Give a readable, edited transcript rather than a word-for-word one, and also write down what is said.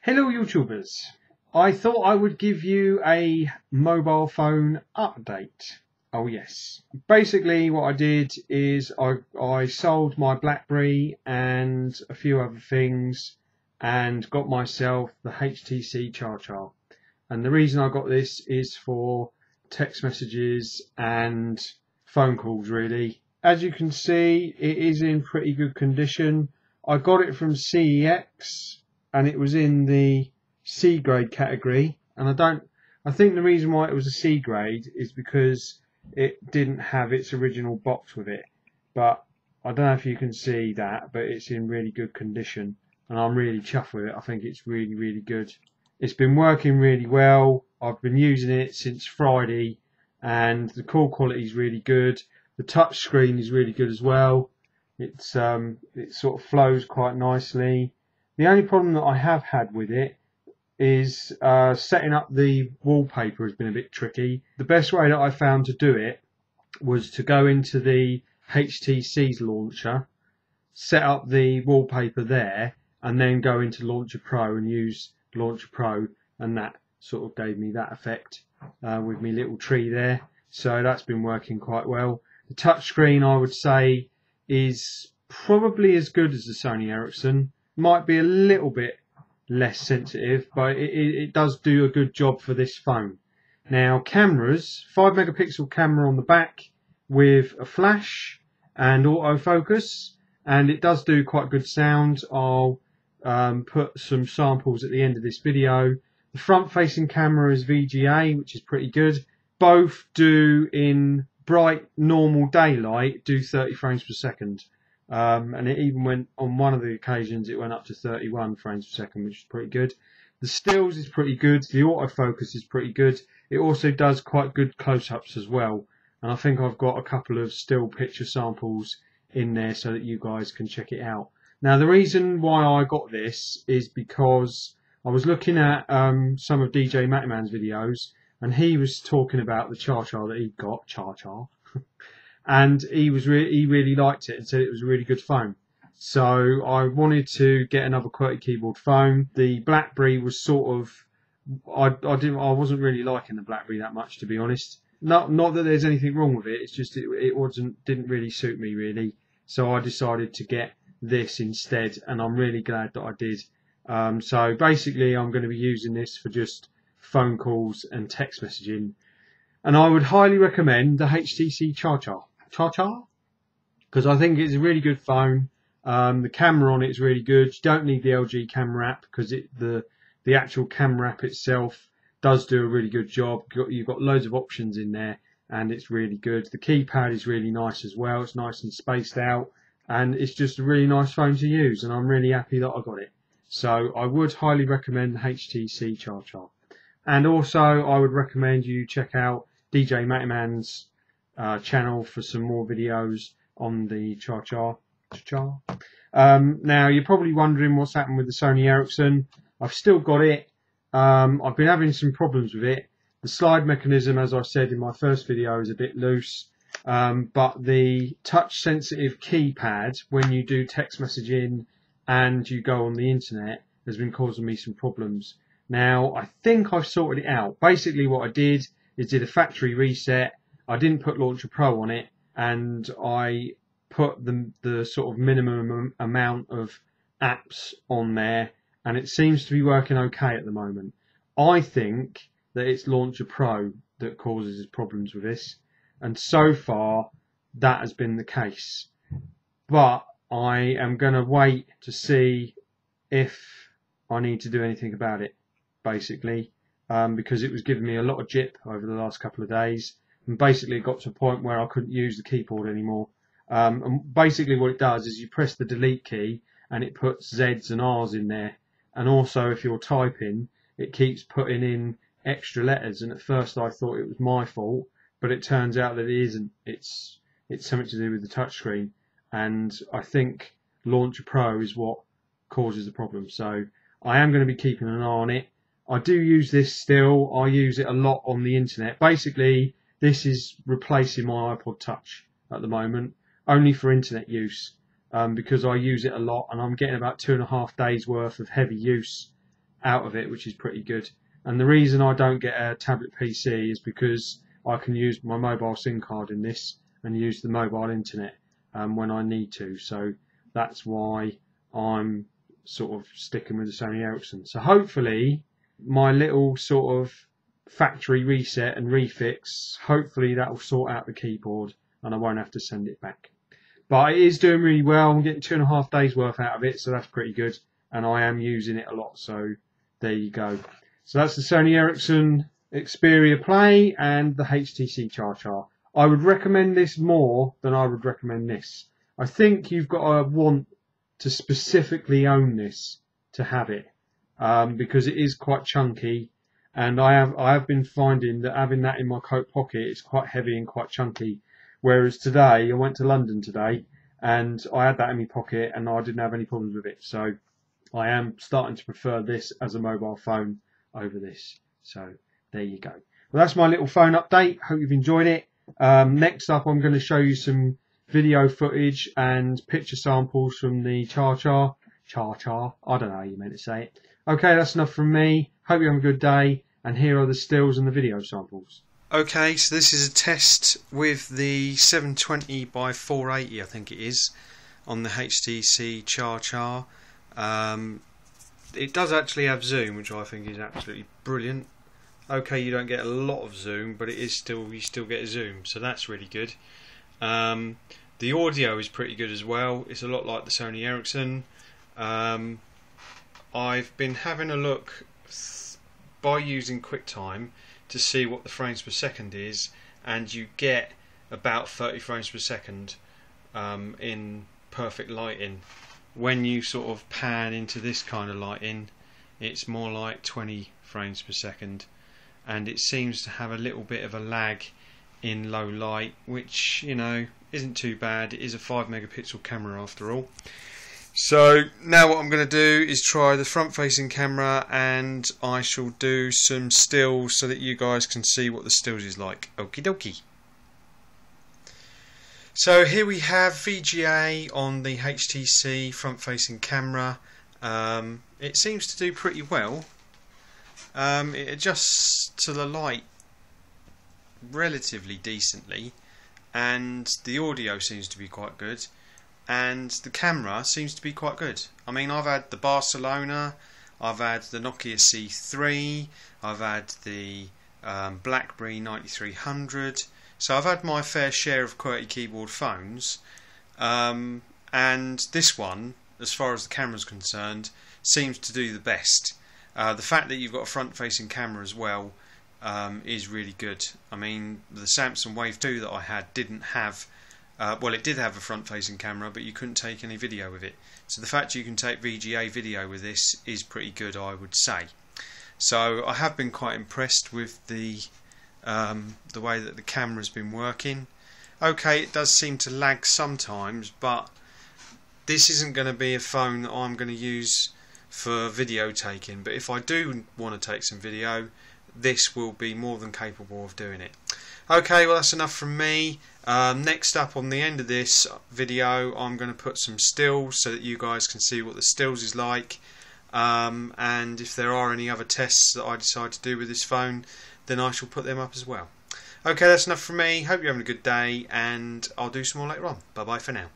Hello YouTubers, I thought I would give you a mobile phone update. Oh yes, basically what I did is I sold my BlackBerry and a few other things and got myself the HTC ChaCha. And the reason I got this is for text messages and phone calls really. As you can see, it is in pretty good condition. I got it from CEX and it was in the C grade category, and I think the reason why it was a C grade is because it didn't have its original box with it, but I don't know if you can see that, but it's in really good condition and I'm really chuffed with it. I think it's really good. It's been working really well. I've been using it since Friday and the call quality is really good. The touch screen is really good as well. It sort of flows quite nicely. The only problem that I have had with it is setting up the wallpaper has been a bit tricky. The best way that I found to do it was to go into the HTC's launcher, set up the wallpaper there, and then go into Launcher Pro and use Launcher Pro, and that sort of gave me that effect with my little tree there. So that's been working quite well. The touchscreen, I would say, is probably as good as the Sony Ericsson. Might be a little bit less sensitive, but it does do a good job for this phone. Now cameras, 5 megapixel camera on the back with a flash and autofocus, and it does do quite good sound. I'll put some samples at the end of this video. The front facing camera is VGA, which is pretty good. Both do, in bright normal daylight, do 30 frames per second. And it even went, on one of the occasions, it went up to 31 frames per second, which is pretty good. The stills is pretty good. The autofocus is pretty good. It also does quite good close-ups as well. And I think I've got a couple of still picture samples in there so that you guys can check it out. Now, the reason why I got this is because I was looking at some of DJ Mattyman's videos, and he was talking about the ChaCha that he'd got, ChaCha. And he really liked it and said it was a really good phone. So I wanted to get another QWERTY keyboard phone. The BlackBerry was sort of, I wasn't really liking the BlackBerry that much, to be honest. Not that there's anything wrong with it. It's just didn't really suit me really. So I decided to get this instead, and I'm really glad that I did. So basically, I'm going to be using this for just phone calls and text messaging. And I would highly recommend the HTC ChaCha. ChaCha? Because I think it's a really good phone. The camera on it is really good. You don't need the LG camera app because the actual camera app itself does do a really good job. You've got loads of options in there and it's really good. The keypad is really nice as well. It's nice and spaced out and it's just a really nice phone to use, and I'm really happy that I got it. So I would highly recommend the HTC ChaCha. And also I would recommend you check out DJ Mattyman's channel for some more videos on the ChaCha. Now you're probably wondering what's happened with the Sony Ericsson. I've still got it. I've been having some problems with it. The slide mechanism, as I said in my first video, is a bit loose, but the touch sensitive keypad when you do text messaging and you go on the internet has been causing me some problems. Now I think I've sorted it out. Basically what I did is did a factory reset. I didn't put Launcher Pro on it, and I put the sort of minimum amount of apps on there, and it seems to be working okay at the moment. I think that it's Launcher Pro that causes problems with this, and so far that has been the case. But I am going to wait to see if I need to do anything about it, basically, because it was giving me a lot of jip over the last couple of days. And basically it got to a point where I couldn't use the keyboard anymore. And basically what it does is you press the delete key and it puts Z's and R's in there. And also if you're typing, it keeps putting in extra letters. And at first I thought it was my fault, but it turns out that it isn't. It's something to do with the touchscreen. And I think Launcher Pro is what causes the problem. So I am going to be keeping an eye on it. I do use this still. I use it a lot on the internet. Basically, this is replacing my iPod Touch at the moment, only for internet use, because I use it a lot and I'm getting about 2.5 days worth of heavy use out of it, which is pretty good. And the reason I don't get a tablet PC is because I can use my mobile SIM card in this and use the mobile internet when I need to. So that's why I'm sort of sticking with the Sony Ericsson. So hopefully my little sort of factory reset and refix, hopefully that will sort out the keyboard and I won't have to send it back. But it is doing really well. I'm getting 2.5 days worth out of it, so that's pretty good. And I am using it a lot, so there you go. So that's the Sony Ericsson Xperia Play and the HTC ChaCha. I would recommend this more than I would recommend this. I think you've got to want to specifically own this to have it, because it is quite chunky, and I have been finding that having that in my coat pocket is quite heavy and quite chunky. Whereas today, I went to London today, and I had that in my pocket, and I didn't have any problems with it. So I am starting to prefer this as a mobile phone over this. So there you go. Well, that's my little phone update. Hope you've enjoyed it. Next up, I'm going to show you some video footage and picture samples from the ChaCha. ChaCha. I don't know how you meant to say it. Okay, that's enough from me. Hope you have a good day. And here are the stills and the video samples. Okay, so this is a test with the 720 by 480, I think it is, on the HTC ChaCha. It does actually have zoom, which I think is absolutely brilliant. Okay, you don't get a lot of zoom, but it is still, you still get a zoom, so that's really good. The audio is pretty good as well. It's a lot like the Sony Ericsson. I've been having a look by using QuickTime to see what the frames per second is, and you get about 30 frames per second in perfect lighting. When you sort of pan into this kind of lighting, it's more like 20 frames per second, and it seems to have a little bit of a lag in low light, which, you know, isn't too bad. It is a 5 megapixel camera after all. So now what I'm going to do is try the front facing camera, and I shall do some stills so that you guys can see what the stills is like. Okie dokie. So here we have VGA on the HTC front facing camera. It seems to do pretty well. It adjusts to the light relatively decently, and the audio seems to be quite good. And the camera seems to be quite good. I mean, I've had the Barcelona, I've had the Nokia C3, I've had the BlackBerry 9300, so I've had my fair share of QWERTY keyboard phones, and this one, as far as the camera's concerned, seems to do the best. The fact that you've got a front-facing camera as well is really good. I mean, the Samsung Wave 2 that I had didn't have, well, it did have a front-facing camera, but you couldn't take any video with it. So the fact you can take VGA video with this is pretty good, I would say. So I have been quite impressed with the way that the camera's been working. Okay, it does seem to lag sometimes, but this isn't going to be a phone that I'm going to use for video taking. But if I do want to take some video, this will be more than capable of doing it. Okay, well, that's enough from me. Next up, on the end of this video, I'm going to put some stills so that you guys can see what the stills is like, and if there are any other tests that I decide to do with this phone, then I shall put them up as well. Okay, that's enough from me. Hope you're having a good day, and I'll do some more later on. Bye bye for now.